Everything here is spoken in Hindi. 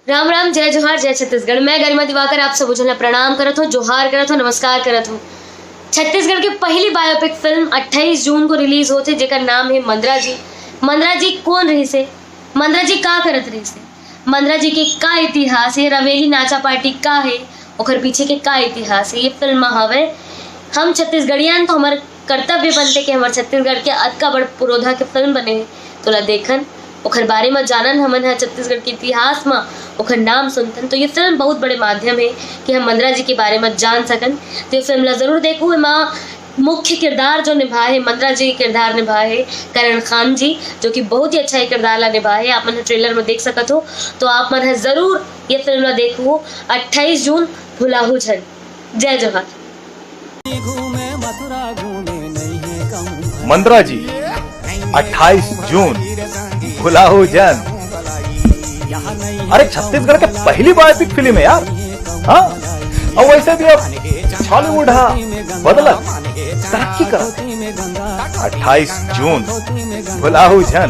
राम राम, जय जोहार, जय छत्तीसगढ़। मैं गरिमा दिवाकर आप सब उजला प्रणाम करत हूँ, जोहार करत हूँ, नमस्कार करत हूँ। छत्तीसगढ़ की पहली बायोपिक फिल्म 28 जून को रिलीज होते, जेकर नाम है मंद्रा जी। मंद्रा जी कौन रही से, मंद्रा जी का करत रही से, मंद्रा जी के का इतिहास है, रवेली नाचा पार्टी का है, ओकर पीछे के का इतिहास है। ये फिल्म हवे हम छत्तीसगढ़ियान तो हमारे कर्तव्य बनते कि हमारे छत्तीसगढ़ के अतका बड़ पुरोधा के फिल्म बने तोला देखन, ओकर बारे में जानन, हमन है छत्तीसगढ़ के इतिहास में ओकर नाम सुनतन। तो ये फिल्म बहुत बड़े माध्यम है कि हम मंद्रा जी के बारे में जान सकन। तो ये फिल्म ला जरूर देखू। एमा मुख्य किरदार जो निभाए है, मंद्रा जी किरदार निभाए है करण खान जी, जो कि बहुत ही अच्छा किरदार ला निभाए है। आप मन ट्रेलर में देख सकत हो, तो आप मन जरूर ये फिल्म ला देखू। 28 जून भुलाहू झन। जय जोहार। मंद्रा जी 28 जून भुलाहू जन। अरे छत्तीसगढ़ के पहली बायोपिक फिल्म है यार। हाँ, और वैसे भी अब बॉलीवुड बदलत तरक्की कर। 28 जून भुलाहू जन।